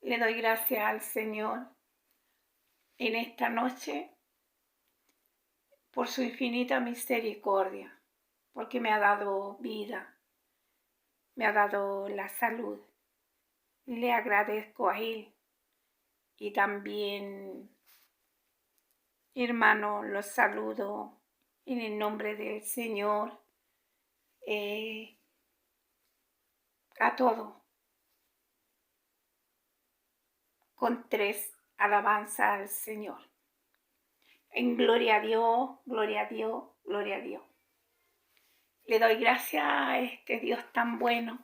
Le doy gracias al Señor en esta noche por su infinita misericordia, porque me ha dado vida, me ha dado la salud. Le agradezco a Él y también, hermano, los saludo en el nombre del Señor a todos, con 3 alabanzas al Señor. En gloria a Dios, gloria a Dios, gloria a Dios. Le doy gracias a este Dios tan bueno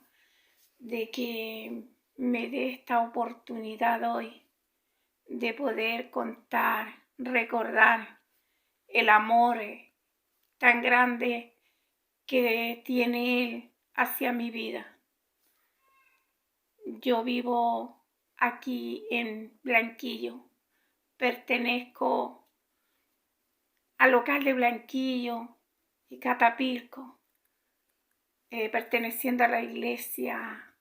de que me dé esta oportunidad hoy de poder contar, recordar el amor tan grande que tiene Él hacia mi vida. Yo vivo aquí en Blanquillo, pertenezco al local de Blanquillo y Catapilco, perteneciendo a la iglesia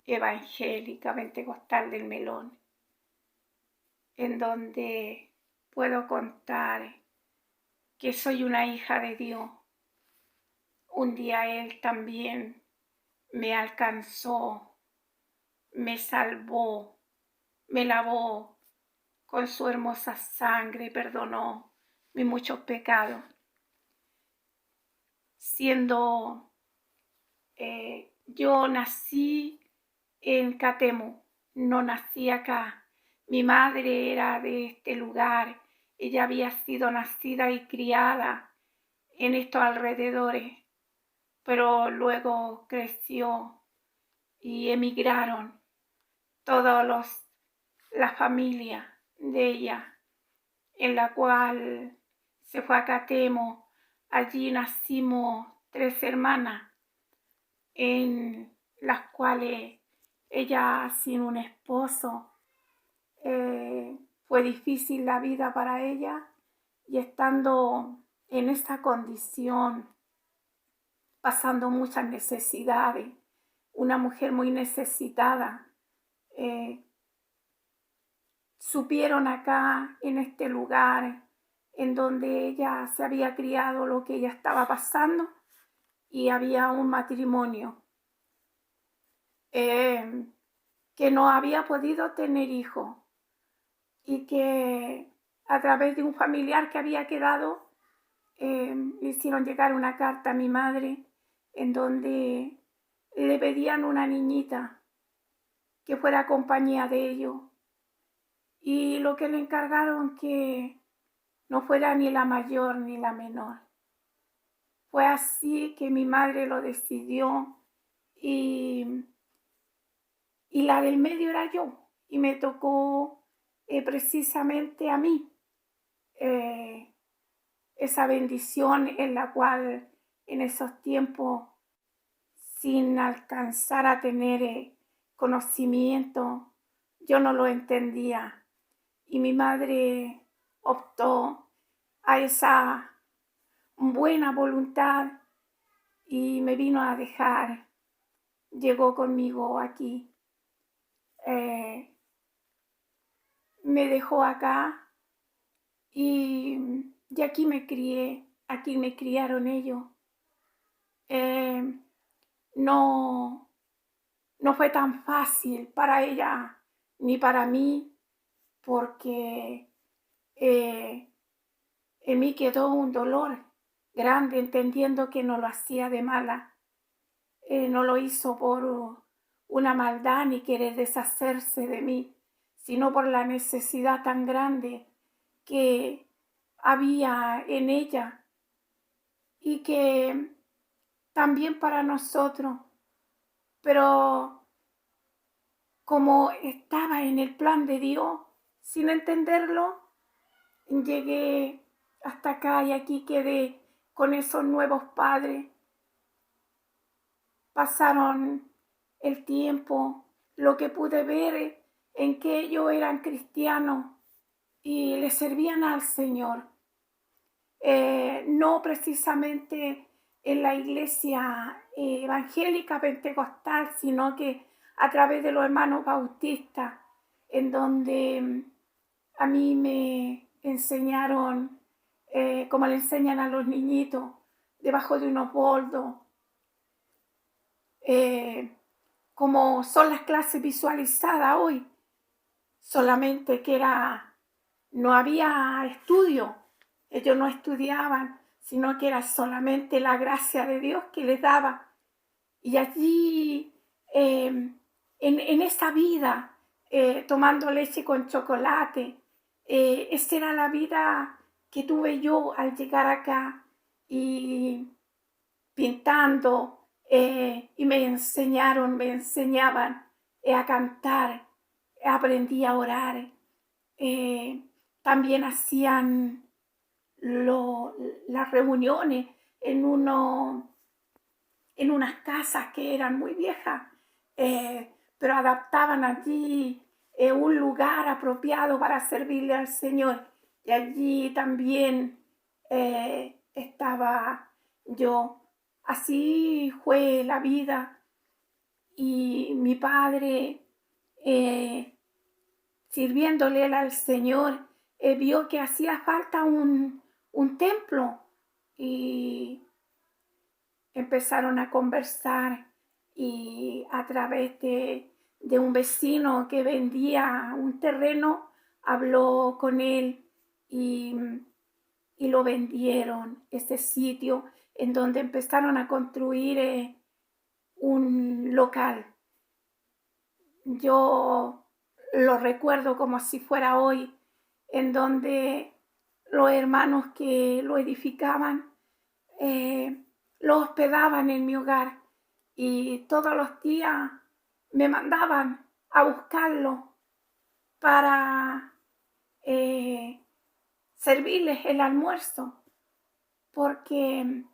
evangélica pentecostal del Melón, en donde puedo contar que soy una hija de Dios. Un día Él también me alcanzó, me salvó, me lavó con su hermosa sangre, perdonó mis muchos pecados. Siendo yo nací en Catemo, no nací acá. Mi madre era de este lugar, ella había sido nacida y criada en estos alrededores, pero luego creció y emigraron todas la familia de ella, en la cual se fue a Catemo. Allí nacimos 3 hermanas, en las cuales ella sin un esposo, fue difícil la vida para ella, y estando en esa condición, pasando muchas necesidades, una mujer muy necesitada, supieron acá en este lugar en donde ella se había criado lo que ella estaba pasando, y había un matrimonio que no había podido tener hijos, y que a través de un familiar que había quedado, le hicieron llegar una carta a mi madre en donde le pedían una niñita que fuera compañía de ellos, y lo que le encargaron que no fuera ni la mayor ni la menor. Fue así que mi madre lo decidió, y la del medio era yo, y me tocó precisamente a mí esa bendición en la cual en esos tiempos, sin alcanzar a tener conocimiento, yo no lo entendía, y mi madre optó a esa buena voluntad y me vino a dejar, llegó conmigo aquí, me dejó acá, y aquí me crié, aquí me criaron ellos. No fue tan fácil para ella ni para mí, porque en mí quedó un dolor grande, entendiendo que no lo hacía de mala, no lo hizo por una maldad ni querer deshacerse de mí, sino por la necesidad tan grande que había en ella, y que también para nosotros, pero como estaba en el plan de Dios, sin entenderlo, llegué hasta acá, y aquí quedé con esos nuevos padres. Pasaron el tiempo, lo que pude ver en que ellos eran cristianos y le servían al Señor. No precisamente en la iglesia evangélica pentecostal, sino que a través de los hermanos bautistas, en donde a mí me enseñaron, como le enseñan a los niñitos, debajo de unos boldos, como son las clases visualizadas hoy, solamente que no había estudio, ellos no estudiaban, sino que era solamente la gracia de Dios que les daba. Y allí, en esa vida, tomando leche con chocolate, esa era la vida que tuve yo al llegar acá, y pintando, y me enseñaban a cantar, aprendí a orar. También hacían las reuniones en unas casas que eran muy viejas, pero adaptaban allí un lugar apropiado para servirle al Señor. Y allí también estaba yo. Así fue la vida. Y mi padre, sirviéndole al Señor, vio que hacía falta un templo, y empezaron a conversar, y a través de un vecino que vendía un terreno, habló con él, y lo vendieron, ese sitio, en donde empezaron a construir un local. Yo lo recuerdo como si fuera hoy, en donde los hermanos que lo edificaban lo hospedaban en mi hogar, y todos los días me mandaban a buscarlo para servirles el almuerzo, porque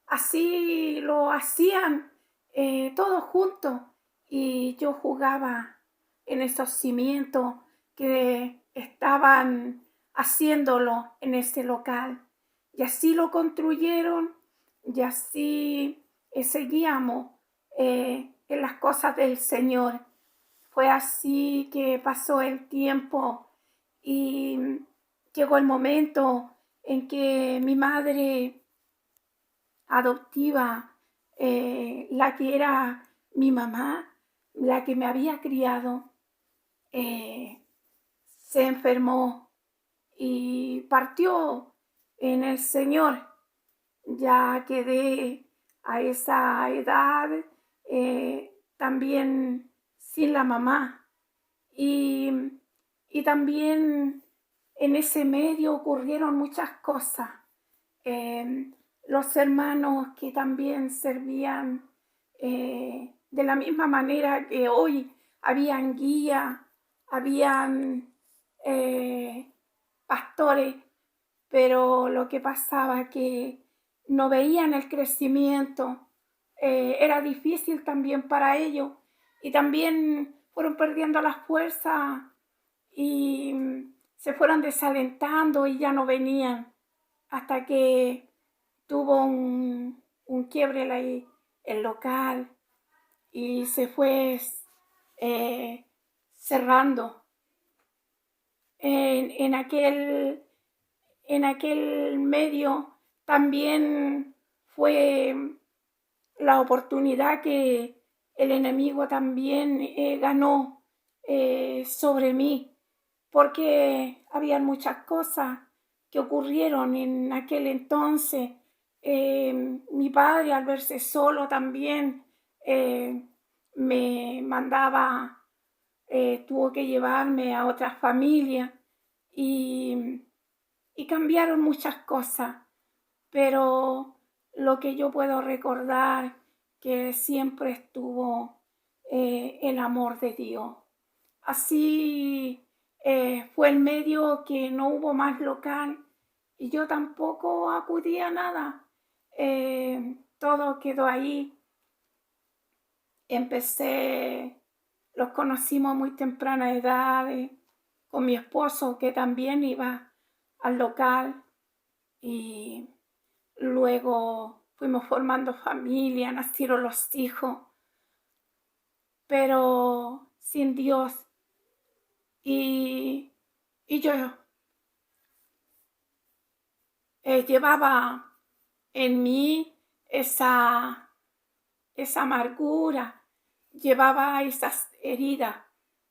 así lo hacían todos juntos, y yo jugaba en esos cimientos que estaban haciéndolo en ese local. Y así lo construyeron, y así seguíamos en las cosas del Señor. Fue así que pasó el tiempo, y llegó el momento en que mi madre adoptiva, la que era mi mamá, la que me había criado, se enfermó y partió en el Señor. Ya quedé a esa edad también sin la mamá, y también en ese medio ocurrieron muchas cosas. Los hermanos que también servían de la misma manera que hoy, habían guías, habían pastores, pero lo que pasaba que no veían el crecimiento, era difícil también para ellos, y también fueron perdiendo las fuerzas, y se fueron desalentando, y ya no venían, hasta que tuvo un quiebre el local, y se fue cerrando. En aquel medio también fue la oportunidad que el enemigo también ganó sobre mí, porque había muchas cosas que ocurrieron en aquel entonces. Mi padre, al verse solo también, me mandaba, tuvo que llevarme a otras familias, y cambiaron muchas cosas, pero lo que yo puedo recordar, que siempre estuvo el amor de Dios. Así fue el medio que no hubo más local, y yo tampoco acudí a nada. Todo quedó ahí. Los conocimos a muy temprana edad, con mi esposo, que también iba al local, y luego fuimos formando familia, nacieron los hijos, pero sin Dios. Y yo llevaba en mí esa amargura, llevaba esas heridas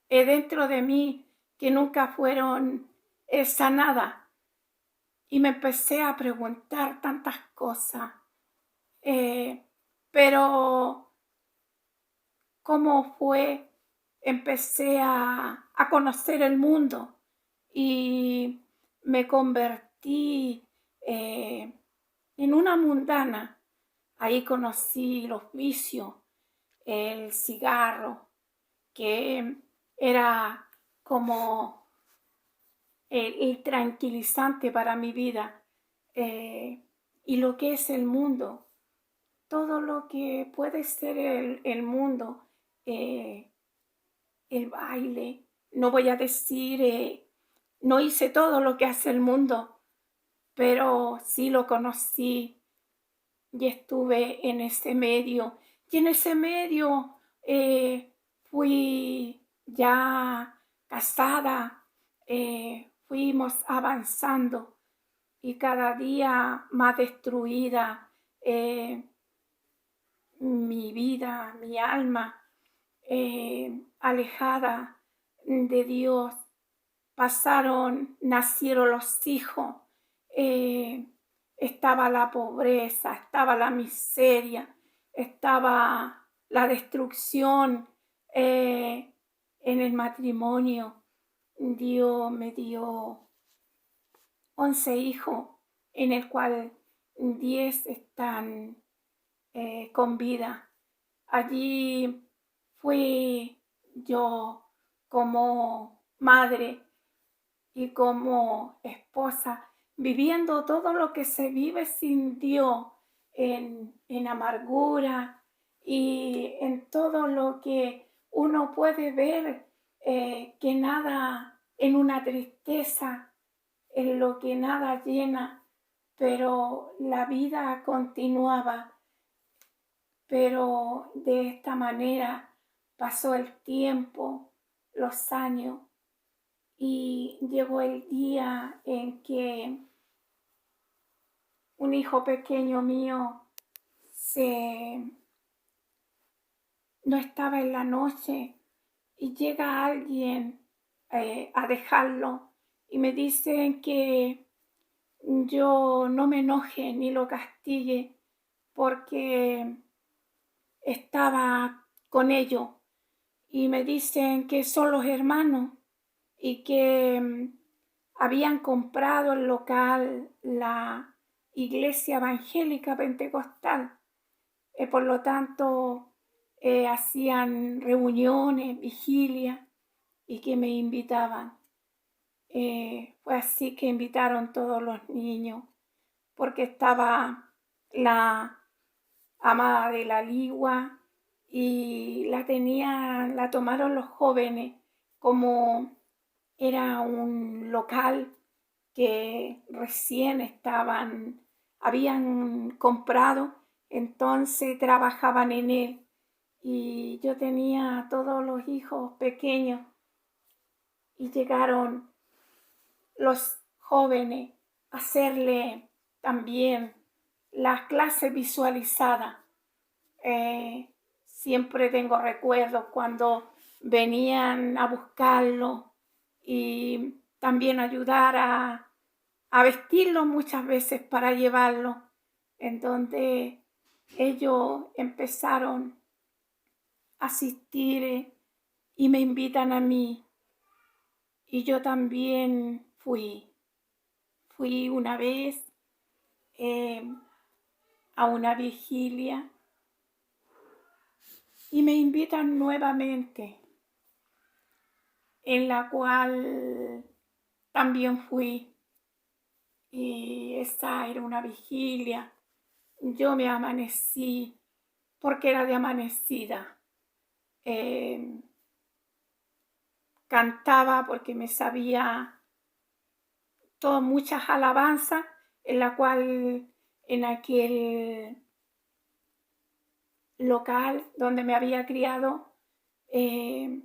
dentro de mí que nunca fueron sanadas. Y me empecé a preguntar tantas cosas. Pero ¿cómo fue? Empecé a conocer el mundo y me convertí en una mundana. Ahí conocí los vicios, el cigarro, que era como el tranquilizante para mi vida, y lo que es el mundo, todo lo que puede ser el mundo, el baile. No voy a decir, no hice todo lo que hace el mundo, pero sí lo conocí y estuve en ese medio. Y en ese medio fui ya casada, fuimos avanzando y cada día más destruida mi vida, mi alma, alejada de Dios. Nacieron los hijos, estaba la pobreza, estaba la miseria, estaba la destrucción en el matrimonio. Dios me dio 11 hijos, en el cual 10 están con vida. Allí fui yo como madre y como esposa, viviendo todo lo que se vive sin Dios, en amargura y en todo lo que uno puede ver, que nada, en una tristeza, en lo que nada llena, pero la vida continuaba. Pero de esta manera pasó el tiempo, los años, y llegó el día en que un hijo pequeño mío no estaba en la noche y llega alguien a dejarlo y me dicen que yo no me enoje ni lo castigue porque estaba con ellos, y me dicen que son los hermanos y que habían comprado el local, la iglesia evangélica pentecostal. Por lo tanto, hacían reuniones, vigilias, y que me invitaban. Fue así que invitaron todos los niños, porque estaba la amada de la ligua y la tomaron los jóvenes, como era un local que recién habían comprado, entonces trabajaban en él. Y yo tenía todos los hijos pequeños y llegaron los jóvenes a hacerle también las clases visualizadas. Siempre tengo recuerdos cuando venían a buscarlo y también ayudar a vestirlo muchas veces para llevarlo, en donde ellos empezaron a asistir y me invitan a mí, y yo también fui una vez a una vigilia y me invitan nuevamente, en la cual también fui. Y esa era una vigilia. Yo me amanecí porque era de amanecida. Cantaba porque me sabía muchas alabanzas, en la cual en aquel local donde me había criado Eh,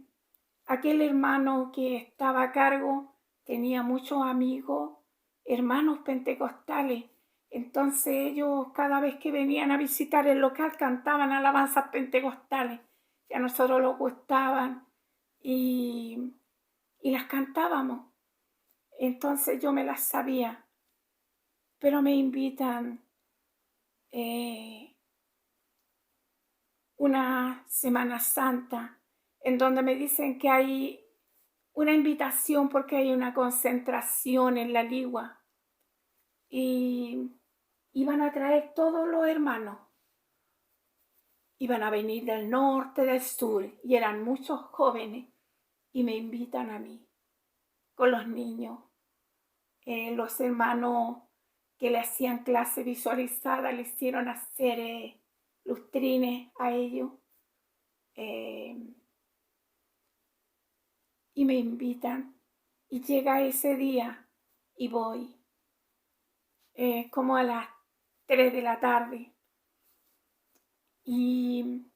aquel hermano que estaba a cargo tenía muchos amigos, hermanos pentecostales. Entonces ellos cada vez que venían a visitar el local cantaban alabanzas pentecostales que a nosotros nos gustaban y, y las cantábamos. Entonces yo me las sabía, pero me invitan una Semana Santa en donde me dicen que hay una invitación porque hay una concentración en la Ligua y iban a traer todos los hermanos. Iban a venir del norte, del sur y eran muchos jóvenes y me invitan a mí con los niños. Los hermanos que le hacían clase visualizada le hicieron hacer lustrines a ellos y me invitan y llega ese día y voy como a las 3 de la tarde y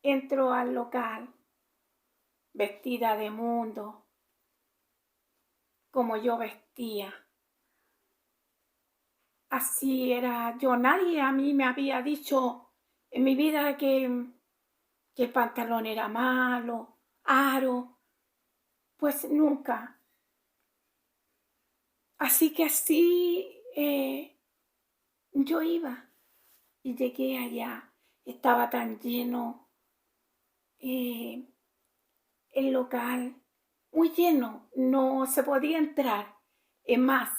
entro al local vestida de mundo como yo vestía. Así era yo. Nadie a mí me había dicho en mi vida que el pantalón era malo, aro, pues nunca. Así que así yo iba y llegué allá. Estaba tan lleno el local, muy lleno, no se podía entrar en más,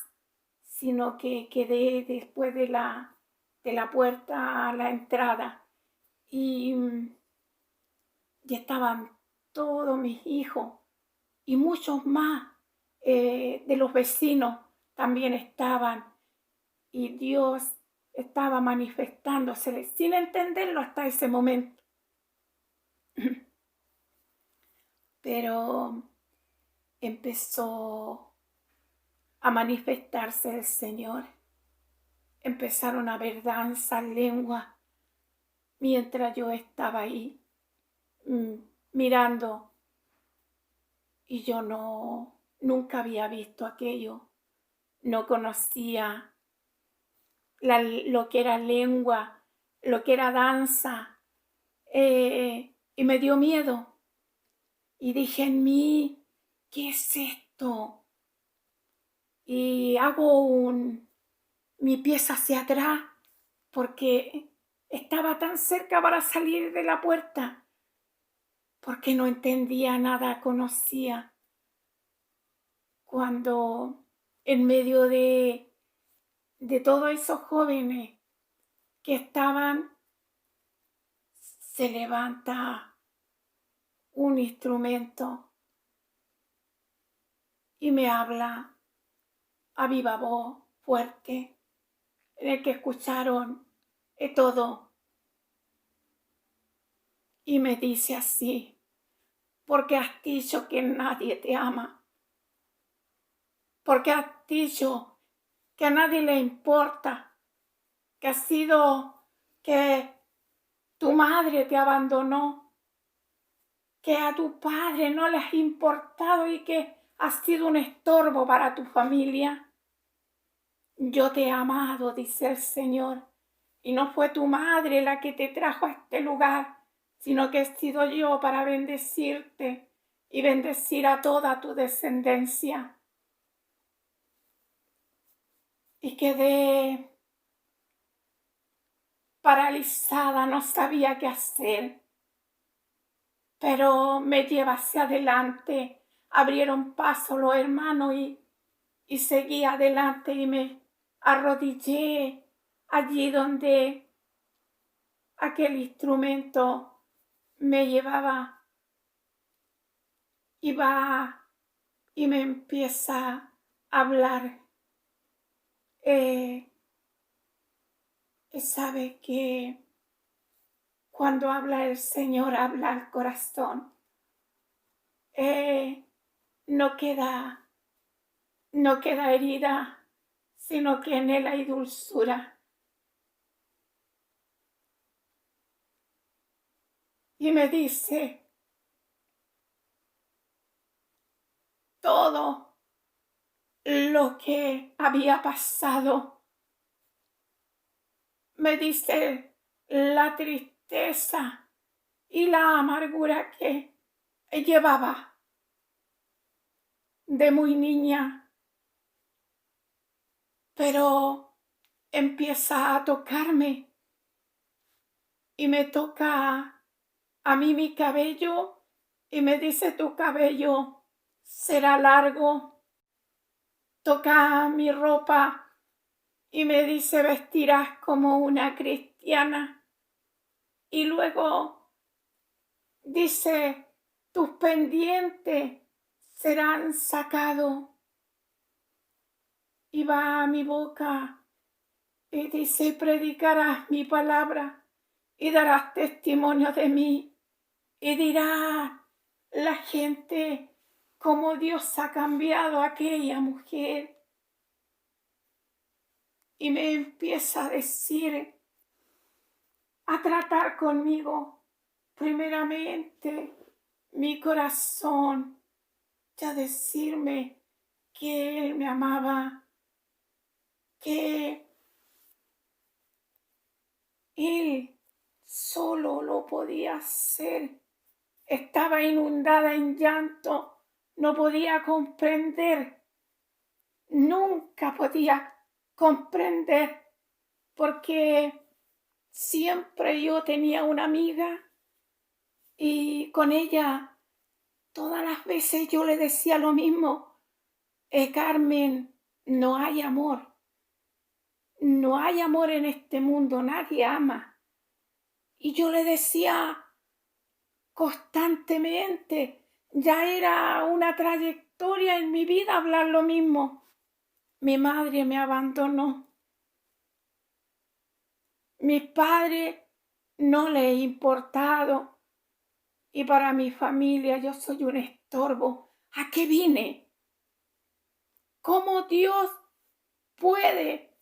sino que quedé después de la puerta a la entrada y estaban todos mis hijos y muchos más de los vecinos también estaban y Dios estaba manifestándose sin entenderlo hasta ese momento. Pero empezó a manifestarse el Señor. Empezaron a ver danzas, lenguas, mientras yo estaba ahí mirando y yo nunca había visto aquello, no conocía lo que era lengua, lo que era danza, y me dio miedo. Y dije en mí, ¿qué es esto? Y hago mi pies hacia atrás porque estaba tan cerca para salir de la puerta, porque no entendía nada, conocía. Cuando en medio de todos esos jóvenes que estaban, se levanta un instrumento y me habla a viva voz, fuerte, en el que escucharon todo. Y me dice así, porque has dicho que nadie te ama, porque has dicho que a nadie le importa, que ha sido que tu madre te abandonó, que a tu padre no le has importado y que has sido un estorbo para tu familia. Yo te he amado, dice el Señor, y no fue tu madre la que te trajo a este lugar, sino que he sido yo para bendecirte y bendecir a toda tu descendencia. Y quedé paralizada, no sabía qué hacer, pero me lleva hacia adelante. Abrieron paso los hermanos y seguí adelante y me arrodillé allí donde aquel instrumento me llevaba y va y me empieza a hablar. Sabe que cuando habla el Señor, habla al corazón. No queda herida, sino que en él hay dulzura. y me dice todo lo que había pasado. Me dice la tristeza y la amargura que llevaba de muy niña, pero empieza a tocarme y me toca a mí mi cabello y me dice: tu cabello será largo. Toca mi ropa y me dice: vestirás como una cristiana. Y luego dice: tus pendientes serán sacados. Y va a mi boca y dice: predicarás mi palabra y darás testimonio de mí. Y dirá la gente cómo Dios ha cambiado a aquella mujer. Y me empieza a decir, a tratar conmigo, primeramente mi corazón, y a decirme que Él me amaba, que Él solo lo podía hacer. Estaba inundada en llanto, no podía comprender, nunca podía comprender, porque siempre yo tenía una amiga y con ella todas las veces yo le decía lo mismo: Carmen, no hay amor, no hay amor en este mundo, nadie ama. Y yo le decía constantemente, ya era una trayectoria en mi vida hablar lo mismo. Mi madre me abandonó, mis padres no le he importado y para mi familia yo soy un estorbo. ¿A qué vine? ¿Cómo Dios puede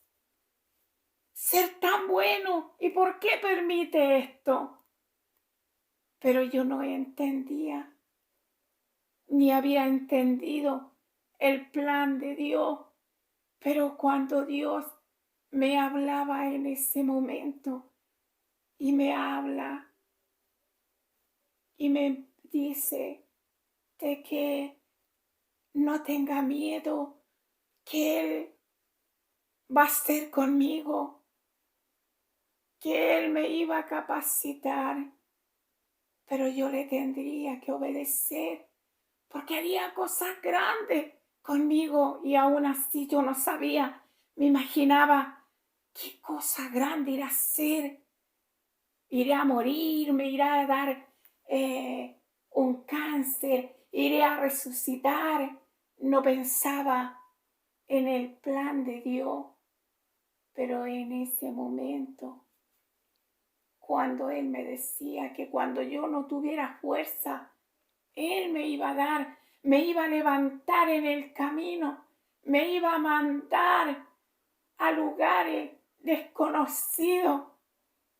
ser tan bueno y por qué permite esto? Pero yo no entendía, ni había entendido el plan de Dios. Pero cuando Dios me hablaba en ese momento y me habla y me dice de que no tenga miedo, que Él va a ser conmigo, que Él me iba a capacitar, pero yo le tendría que obedecer porque haría cosas grandes conmigo y aún así yo no sabía, me imaginaba qué cosa grande irá a hacer, iré a morir, me irá a dar un cáncer, iré a resucitar. No pensaba en el plan de Dios, pero en ese momento, cuando Él me decía que cuando yo no tuviera fuerza, Él me iba a dar, me iba a levantar en el camino, me iba a mandar a lugares desconocidos.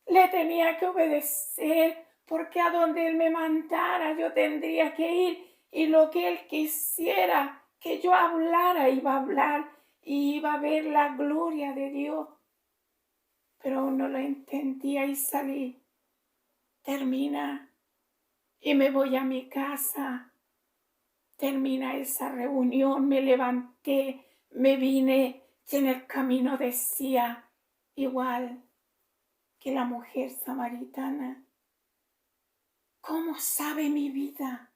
Le tenía que obedecer porque a donde Él me mandara yo tendría que ir y lo que Él quisiera que yo hablara iba a hablar y iba a ver la gloria de Dios. Pero no lo entendía y salí. Termina y me voy a mi casa. Termina esa reunión, me levanté, me vine y en el camino decía, igual que la mujer samaritana, ¿cómo sabe mi vida?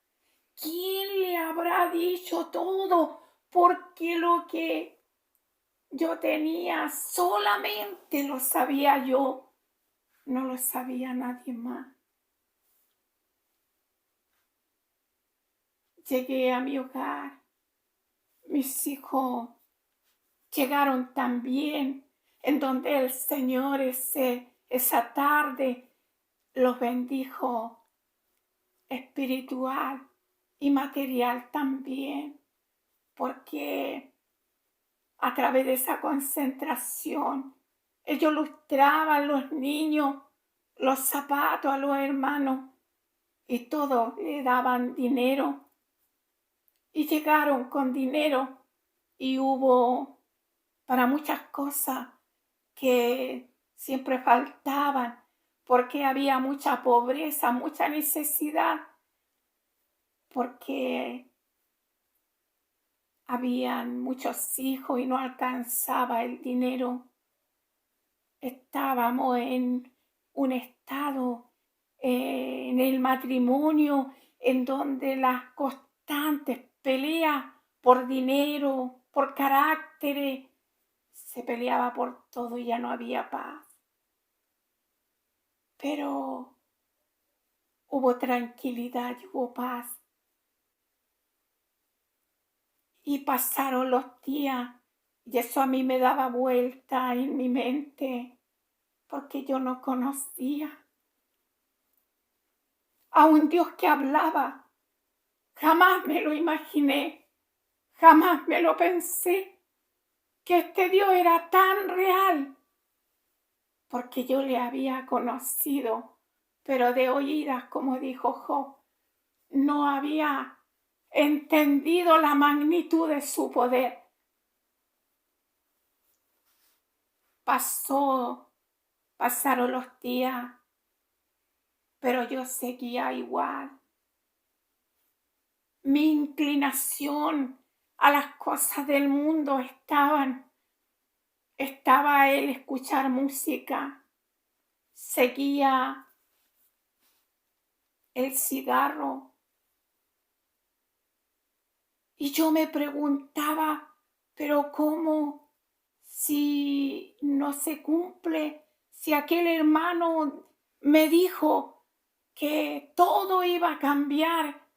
¿Quién le habrá dicho todo? Porque lo que yo tenía solamente lo sabía yo, no lo sabía nadie más. Llegué a mi hogar, mis hijos llegaron también, en donde el Señor esa tarde los bendijo espiritual y material también, porque a través de esa concentración ellos lustraban los niños, los zapatos a los hermanos y todos le daban dinero y llegaron con dinero y hubo para muchas cosas que siempre faltaban porque había mucha pobreza, mucha necesidad, porque habían muchos hijos y no alcanzaba el dinero. Estábamos en un estado en el matrimonio en donde las constantes peleas por dinero, por caracteres, se peleaba por todo y ya no había paz. Pero hubo tranquilidad y hubo paz. Y pasaron los días y eso a mí me daba vuelta en mi mente porque yo no conocía a un Dios que hablaba. Jamás me lo imaginé, jamás me lo pensé, que este Dios era tan real, porque yo le había conocido, pero de oídas, como dijo Job, no había entendido la magnitud de su poder. Pasaron los días, pero yo seguía igual. Mi inclinación a las cosas del mundo estaba el escuchar música, seguía el cigarro. Y yo me preguntaba, pero ¿cómo? Si no se cumple, si aquel hermano me dijo que todo iba a cambiar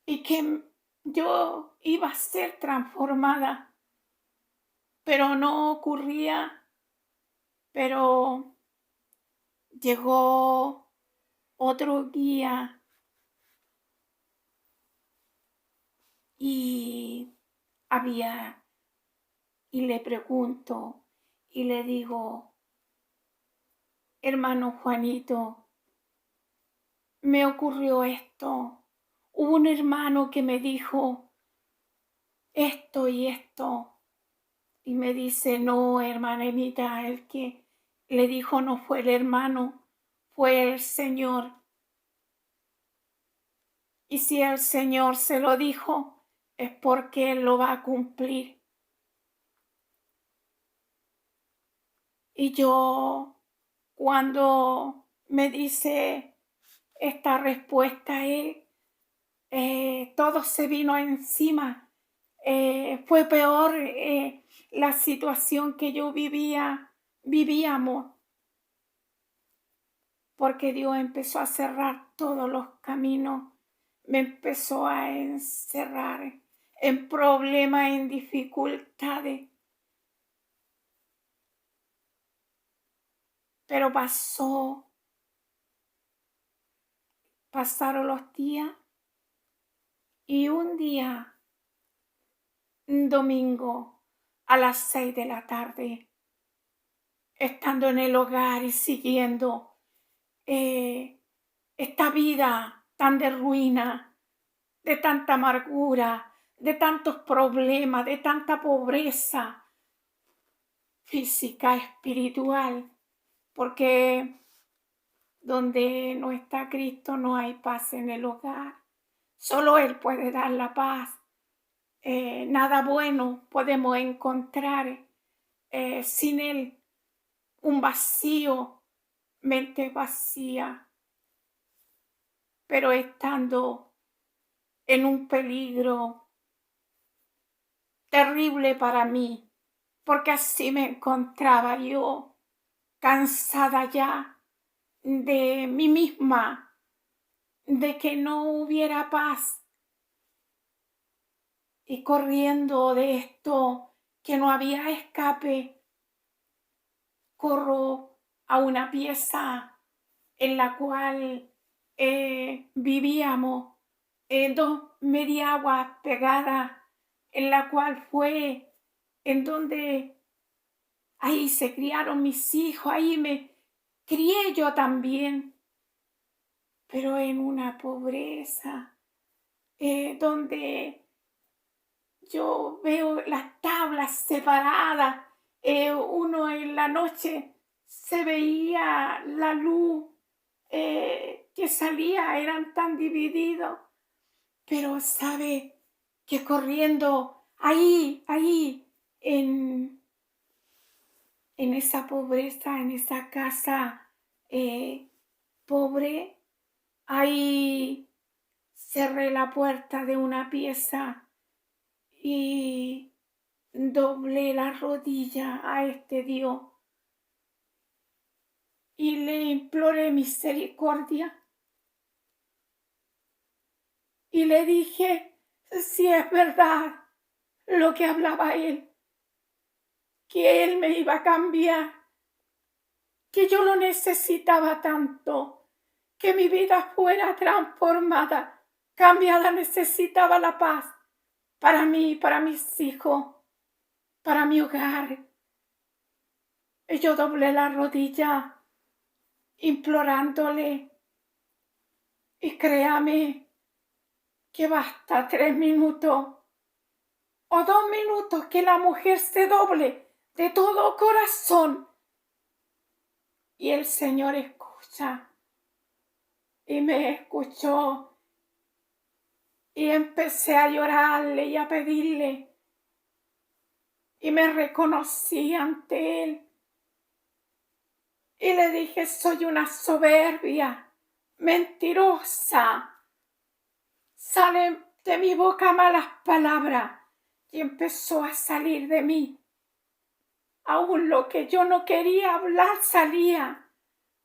y que yo iba a ser transformada, pero no ocurría. Pero llegó otro día y le pregunto y le digo, hermano Juanito, me ocurrió esto. Hubo un hermano que me dijo esto y esto. Y me dice, no, hermana Emita, el que le dijo no fue el hermano, fue el Señor. Y si el Señor se lo dijo, es porque Él lo va a cumplir. Y yo, cuando me dice esta respuesta, Él, todo se vino encima. Fue peor la situación que yo vivíamos, porque Dios empezó a cerrar todos los caminos, me empezó a encerrar en problemas, en dificultades. Pero pasaron los días y un día, un domingo, a las 6 de la tarde, estando en el hogar y siguiendo esta vida tan de ruina, de tanta amargura, de tantos problemas, de tanta pobreza física, espiritual, porque donde no está Cristo no hay paz en el hogar. Solo Él puede dar la paz. Nada bueno podemos encontrar sin Él. Un vacío, mente vacía, pero estando en un peligro terrible para mí, porque así me encontraba yo, cansada ya de mí misma, de que no hubiera paz y corriendo de esto, que no había escape. Corro a una pieza en la cual vivíamos, dos mediaguas pegadas, en la cual fue en donde ahí se criaron mis hijos, ahí me crié yo también. pero en una pobreza donde yo veo las tablas separadas, uno en la noche se veía la luz que salía, eran tan divididos, pero sabe que corriendo ahí, en esa pobreza, en esa casa pobre, ahí cerré la puerta de una pieza y doblé la rodilla a este Dios y le imploré misericordia y le dije si es verdad lo que hablaba él, que él me iba a cambiar, que yo lo necesitaba tanto, que mi vida fuera transformada, cambiada, necesitaba la paz para mí, para mis hijos, para mi hogar. Y yo doblé la rodilla implorándole y créame que basta 3 minutos o 2 minutos que la mujer se doble de todo corazón y el Señor escucha y me escuchó y empecé a llorarle y a pedirle y me reconocí ante él y le dije soy una soberbia, mentirosa, salen de mi boca malas palabras y empezó a salir de mí. Aún lo que yo no quería hablar salía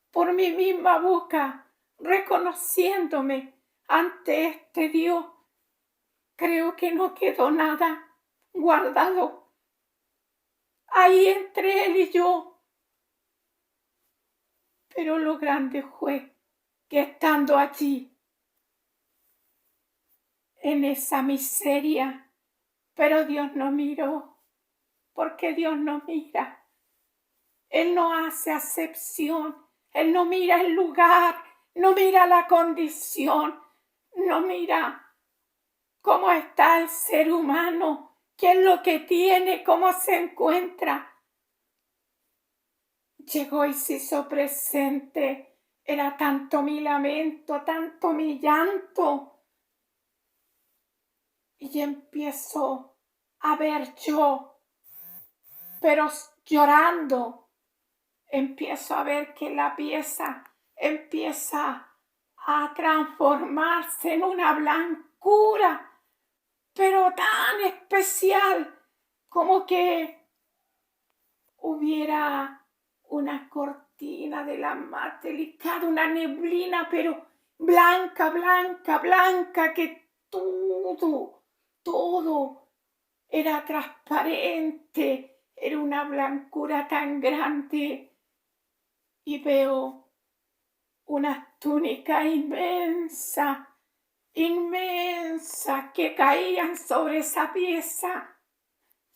por mi misma boca, reconociéndome ante este Dios. Creo que no quedó nada guardado ahí entre él y yo. Pero lo grande fue que estando allí, en esa miseria, pero Dios no miró, porque Dios no mira. Él no hace acepción, Él no mira el lugar, no mira la condición, no mira cómo está el ser humano, qué es lo que tiene, cómo se encuentra. Llegó y se hizo presente, era tanto mi lamento, tanto mi llanto. Y empiezo a ver yo, pero llorando, empiezo a ver que la pieza empieza a transformarse en una blancura, pero tan especial, como que hubiera una cortina de la más delicada, una neblina, pero blanca, blanca, blanca, que todo era transparente, era una blancura tan grande y veo una túnica inmensa, inmensa que caían sobre esa pieza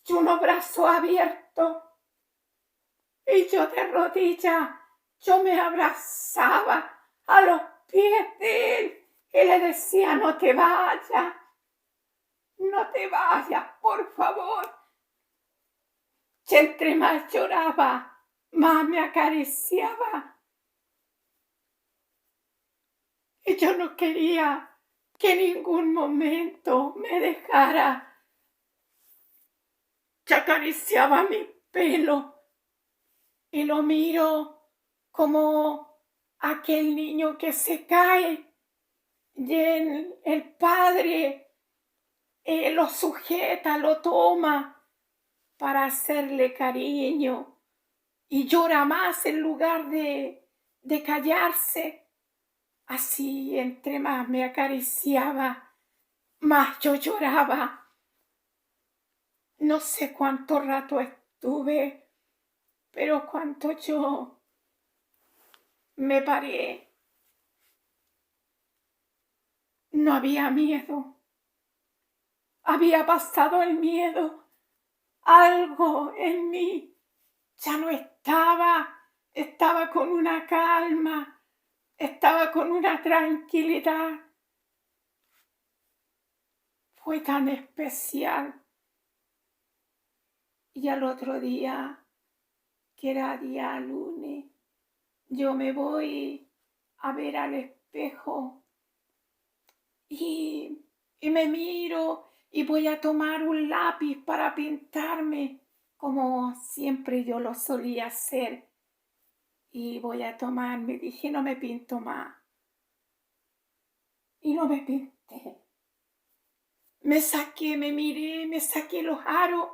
y unos brazos abiertos y yo de rodillas, yo me abrazaba a los pies de él y le decía no te vayas, por favor. Y entre más lloraba, más me acariciaba. Y yo no quería que en ningún momento me dejara. Y acariciaba mi pelo y lo miro como aquel niño que se cae y el padre lo sujeta, lo toma para hacerle cariño y llora más en lugar de callarse. Así, entre más me acariciaba, más yo lloraba. No sé cuánto rato estuve, pero cuando yo me paré, no había miedo. Había pasado el miedo. Algo en mí ya no estaba con una calma, estaba con una tranquilidad, fue tan especial. Y al otro día, que era día lunes, yo me voy a ver al espejo y, y me miro y voy a tomar un lápiz para pintarme, como siempre yo lo solía hacer. Y voy a tomar, me dije, no me pinto más. Y no me pinté. Me saqué, me miré, me saqué los aros.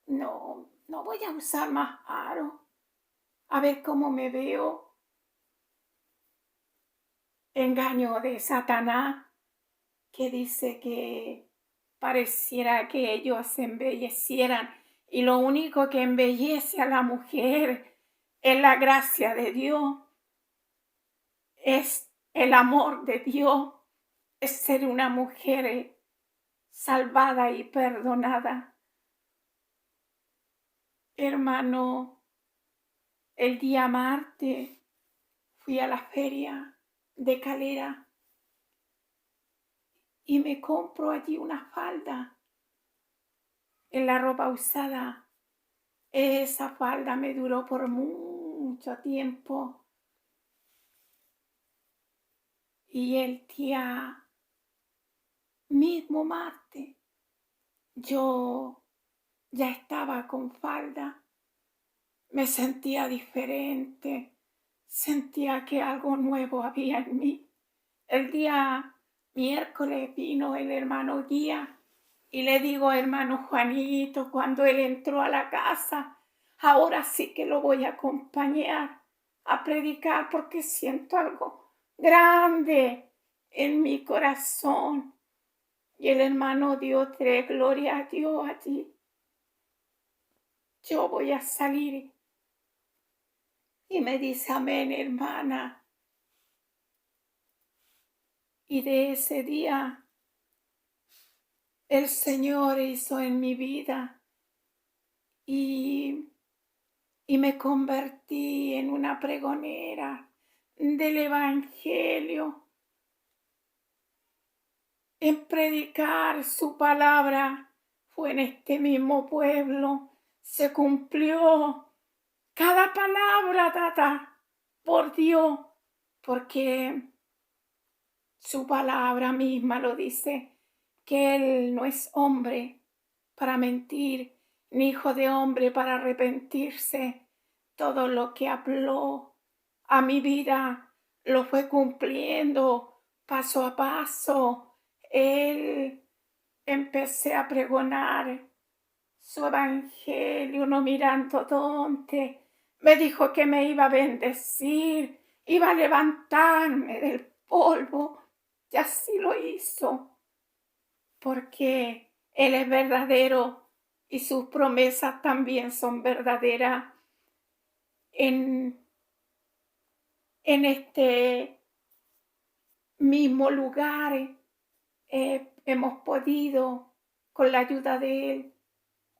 No, no voy a usar más aros. A ver cómo me veo. Engaño de Satanás, que dice que pareciera que ellos se embellecieran y lo único que embellece a la mujer es la gracia de Dios, es el amor de Dios, es ser una mujer salvada y perdonada. Hermano, el día martes fui a la feria de Calera y me compro allí una falda en la ropa usada. Esa falda me duró por mucho tiempo y el día mismo martes yo ya estaba con falda, me sentía diferente, sentía que algo nuevo había en mí. El día miércoles vino el hermano Guía y le digo, hermano Juanito, cuando él entró a la casa, ahora sí que lo voy a acompañar a predicar porque siento algo grande en mi corazón. Y el hermano dio tres, gloria a Dios allí. Yo voy a salir. Y me dice, amén, hermana. Y de ese día el Señor hizo en mi vida y me convertí en una pregonera del Evangelio, en predicar su palabra. Fue en este mismo pueblo, se cumplió cada palabra dada por Dios, porque su palabra misma lo dice, que Él no es hombre para mentir, ni hijo de hombre para arrepentirse. Todo lo que habló a mi vida lo fue cumpliendo paso a paso. Él empecé a pregonar su evangelio, no mirando dónde. Me dijo que me iba a bendecir, iba a levantarme del polvo, y así lo hizo, porque Él es verdadero y sus promesas también son verdaderas. En este mismo lugar hemos podido, con la ayuda de Él,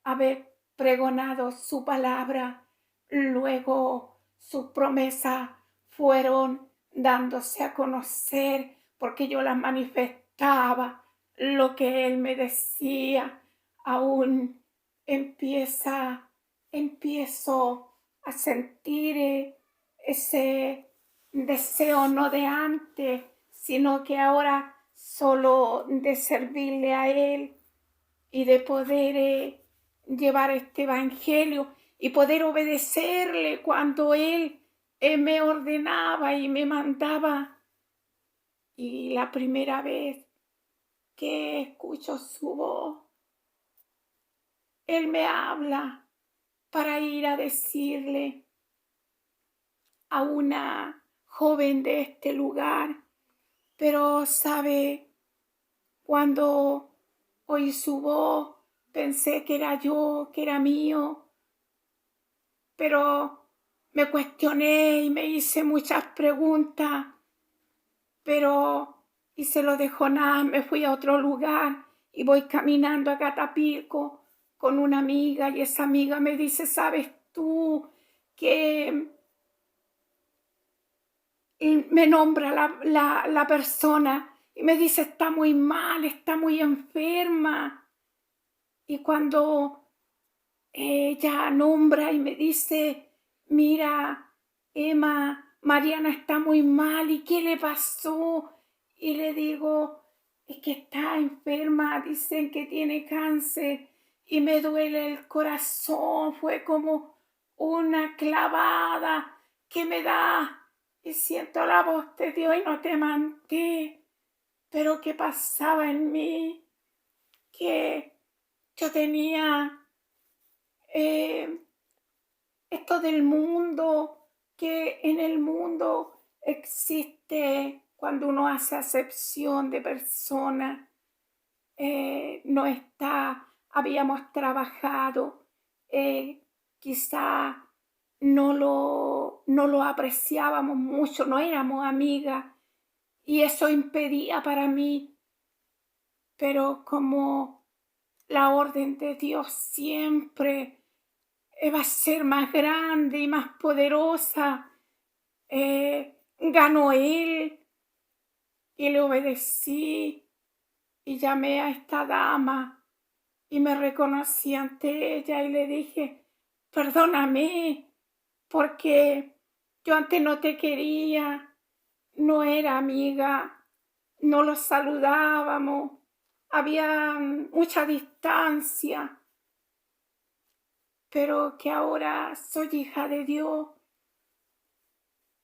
haber pregonado su palabra. Luego sus promesas fueron dándose a conocer porque yo las manifestaba. Lo que Él me decía, aún empiezo a sentir ese deseo no de antes, sino que ahora solo de servirle a Él y de poder llevar este evangelio y poder obedecerle cuando Él me ordenaba y me mandaba. Y la primera vez que escucho su voz, Él me habla para ir a decirle a una joven de este lugar, pero sabe, cuando oí su voz, pensé que era yo, que era mío, pero me cuestioné y me hice muchas preguntas, pero y se lo dejó nada, me fui a otro lugar y voy caminando a Catapilco con una amiga y esa amiga me dice, ¿sabes tú que y me nombra la persona y me dice, está muy mal, está muy enferma. Y cuando ella nombra y me dice, mira, Emma, Mariana está muy mal, ¿y qué le pasó? Y le digo, es que está enferma, dicen que tiene cáncer y me duele el corazón, fue como una clavada que me da y siento la voz de Dios y no te manté, pero ¿qué pasaba en mí? Que yo tenía eh, esto del mundo, que en el mundo existe cuando uno hace acepción de persona, no está, habíamos trabajado, quizá no lo apreciábamos mucho, no éramos amigas y eso impedía para mí, pero como la orden de Dios siempre va a ser más grande y más poderosa. Ganó él y le obedecí y llamé a esta dama y me reconocí ante ella y le dije, perdóname porque yo antes no te quería, no era amiga, no los saludábamos, había mucha distancia, pero que ahora soy hija de Dios,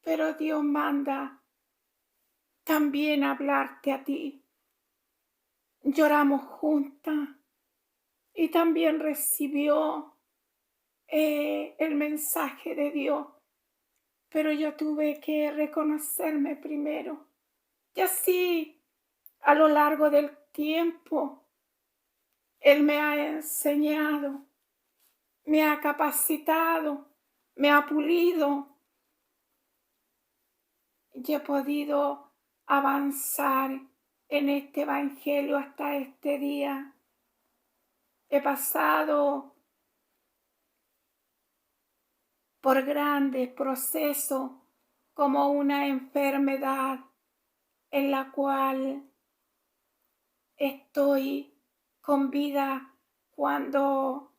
pero Dios manda también hablarte a ti. Lloramos juntas y también recibió el mensaje de Dios, pero yo tuve que reconocerme primero. Y así, a lo largo del tiempo, Él me ha enseñado, me ha capacitado, me ha pulido y he podido avanzar en este evangelio hasta este día. He pasado por grandes procesos como una enfermedad en la cual estoy con vida cuando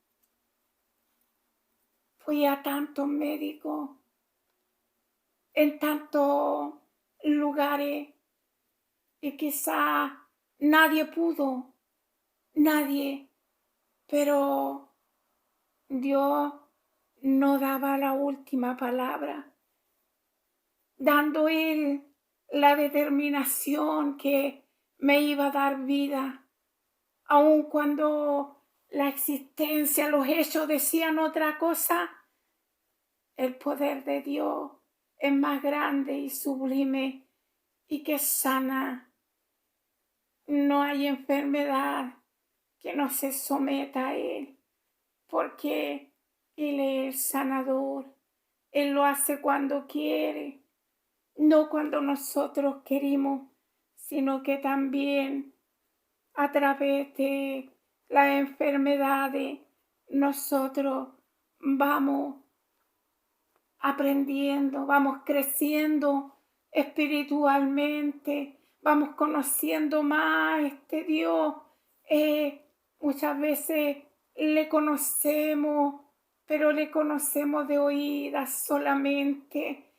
fui a tantos médicos, en tantos lugares y quizá nadie pudo, nadie, pero Dios no daba la última palabra, dando Él la determinación que me iba a dar vida, aun cuando la existencia, los hechos decían otra cosa, el poder de Dios es más grande y sublime y que sana. No hay enfermedad que no se someta a Él, porque Él es el sanador. Él lo hace cuando quiere, no cuando nosotros queremos, sino que también a través de las enfermedades nosotros vamos aprendiendo, vamos creciendo espiritualmente, vamos conociendo más este Dios. Muchas veces le conocemos, pero le conocemos de oídas solamente,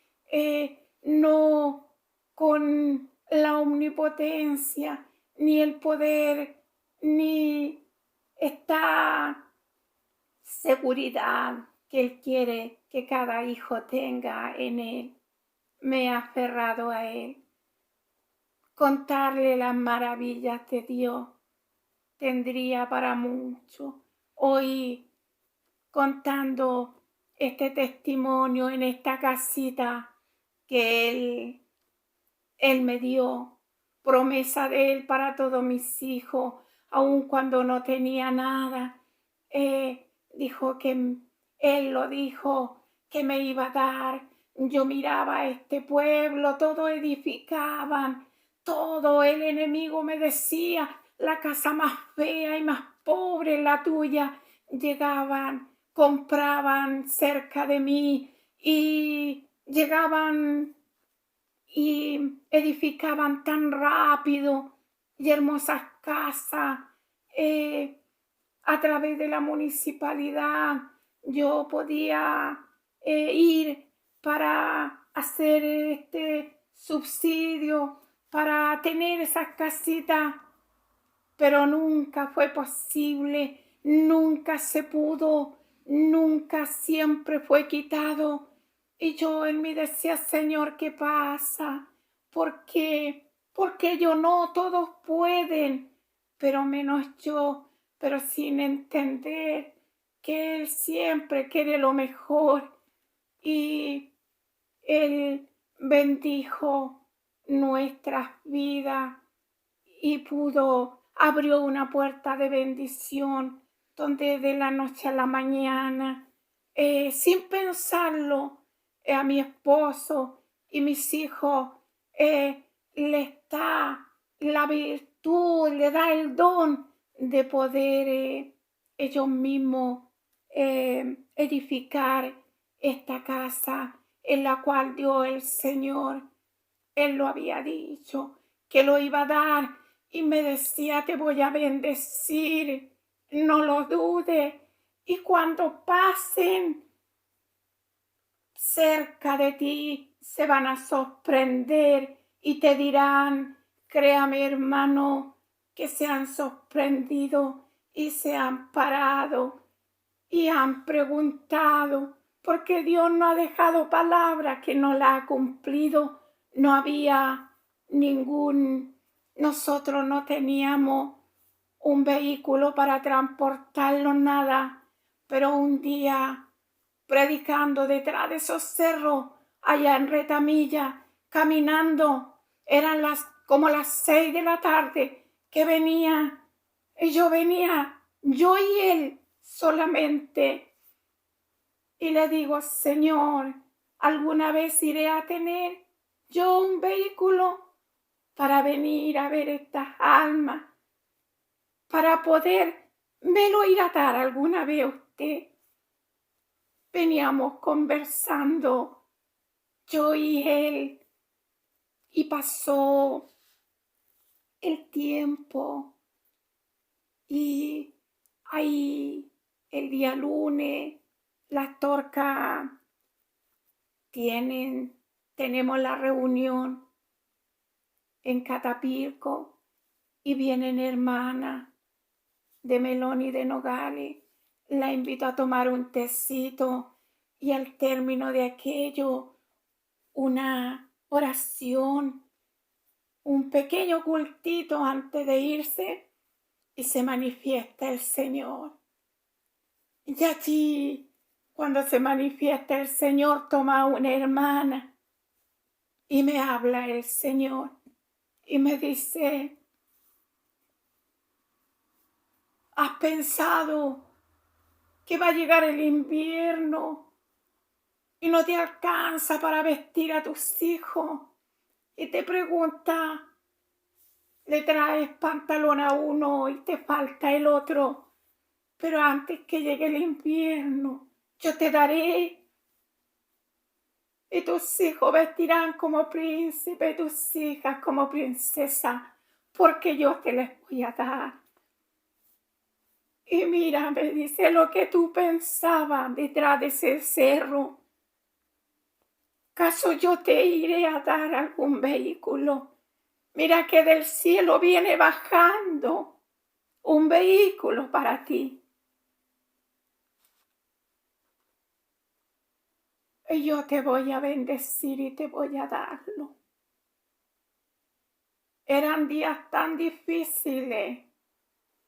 no con la omnipotencia, ni el poder, ni esta seguridad que Él quiere que cada hijo tenga en Él. Me he aferrado a Él. Contarle las maravillas de Dios tendría para mucho. Hoy contando este testimonio en esta casita que Él me dio, promesa de Él para todos mis hijos, aun cuando no tenía nada. Dijo que Él lo dijo que me iba a dar. Yo miraba a este pueblo, todo edificaban, todo el enemigo me decía, la casa más fea y más pobre es la tuya. Llegaban, compraban cerca de mí y llegaban y edificaban tan rápido y hermosas casas. eh, a través de la municipalidad yo podía ir para hacer este subsidio, para tener esas casitas, pero nunca fue posible, nunca se pudo, nunca, siempre fue quitado. Y yo en mí decía, Señor, ¿qué pasa? ¿Por qué? Porque yo no, todos pueden, pero menos yo, pero sin entender que Él siempre quiere lo mejor. Y Él bendijo nuestras vidas y abrió una puerta de bendición donde de la noche a la mañana, sin pensarlo, a mi esposo y mis hijos les da la virtud, le da el don de poder ellos mismos edificar esta casa en la cual dio el Señor. Él lo había dicho, que lo iba a dar y me decía, te voy a bendecir, no lo dudes. Y cuando pasen cerca de ti, se van a sorprender y te dirán, créame hermano, que se han sorprendido y se han parado y han preguntado, porque Dios no ha dejado palabra que no la ha cumplido. No había nosotros no teníamos un vehículo para transportarlo, nada, pero un día predicando detrás de esos cerros, allá en Retamilla, caminando, eran como las 6 de la tarde que venía, y yo venía, yo y él solamente, y le digo, Señor, ¿alguna vez iré a tener yo un vehículo para venir a ver estas almas, para poder verlo ir a dar alguna vez a usted? Veníamos conversando yo y él y pasó el tiempo y ahí el día lunes las Torcas tenemos la reunión en Catapilco y vienen hermanas de Melón y de Nogales. La invito a tomar un tecito y al término de aquello una oración, un pequeño cultito antes de irse y se manifiesta el Señor. Y allí, cuando se manifiesta el Señor, toma una hermana y me habla el Señor y me dice, ¿has pensado que va a llegar el invierno y no te alcanza para vestir a tus hijos? Y te pregunta, le traes pantalón a uno y te falta el otro, pero antes que llegue el invierno, yo te daré y tus hijos vestirán como príncipe, tus hijas como princesa, porque yo te les voy a dar. Y mira, me dice lo que tú pensabas detrás de ese cerro. ¿Acaso yo te iré a dar algún vehículo? Mira que del cielo viene bajando un vehículo para ti. Y yo te voy a bendecir y te voy a darlo. Eran días tan difíciles.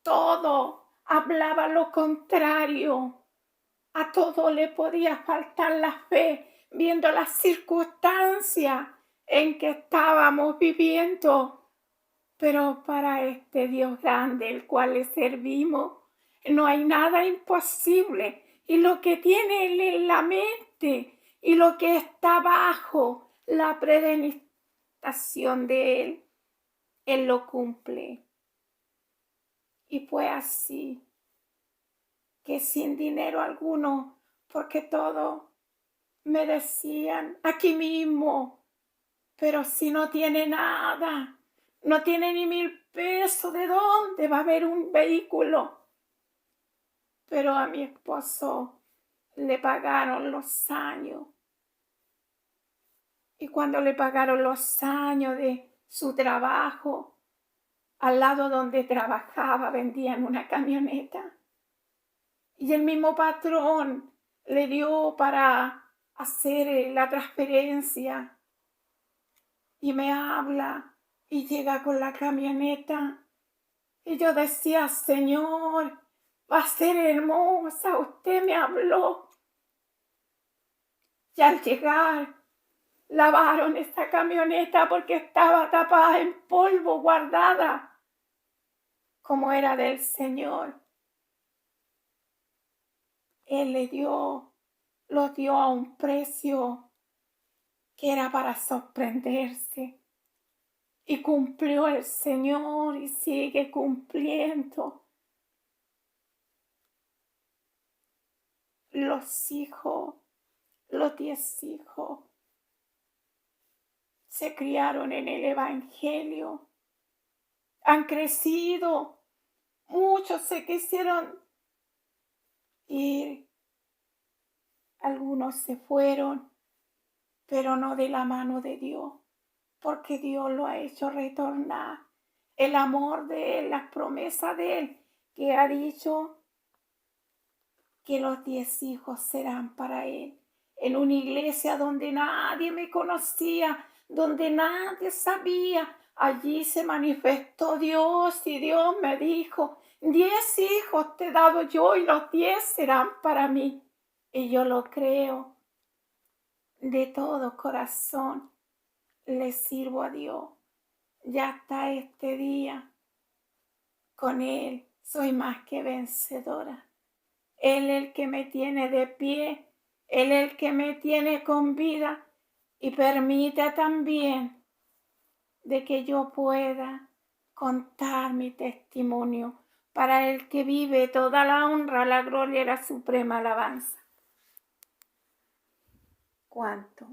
Todo hablaba lo contrario. A todo le podía faltar la fe, viendo las circunstancias en que estábamos viviendo. Pero para este Dios grande, el cual le servimos, no hay nada imposible. Y lo que tiene Él en la mente y lo que está bajo la predestinación de Él, Él lo cumple. Y fue así, que sin dinero alguno, porque todo me decían aquí mismo, Pero si no tiene nada, no tiene ni 1,000 pesos, ¿de dónde va a haber un vehículo? Pero a mi esposo le pagaron los años. Y cuando le pagaron los años de su trabajo, al lado donde trabajaba vendían una camioneta. Y el mismo patrón le dio para hacer la transferencia. Y me habla y llega con la camioneta. Y yo decía, Señor, va a ser hermosa, usted me habló. Y al llegar, lavaron esta camioneta porque estaba tapada en polvo, guardada, como era del Señor. Él lo dio a un precio que era para sorprenderse. Y cumplió el Señor y sigue cumpliendo. Los 10 hijos, se criaron en el Evangelio, han crecido, muchos se quisieron ir, algunos se fueron, pero no de la mano de Dios, porque Dios lo ha hecho retornar. El amor de Él, las promesas de Él, que ha dicho que los 10 hijos serán para Él. En una iglesia donde nadie me conocía, donde nadie sabía, allí se manifestó Dios y Dios me dijo, 10 hijos te he dado yo y los 10 serán para mí. Y yo lo creo. De todo corazón le sirvo a Dios. Ya hasta este día, con Él soy más que vencedora. Él es el que me tiene de pie, Él es el que me tiene con vida y permite también de que yo pueda contar mi testimonio para el que vive toda la honra, la gloria y la suprema alabanza. ¿Cuánto?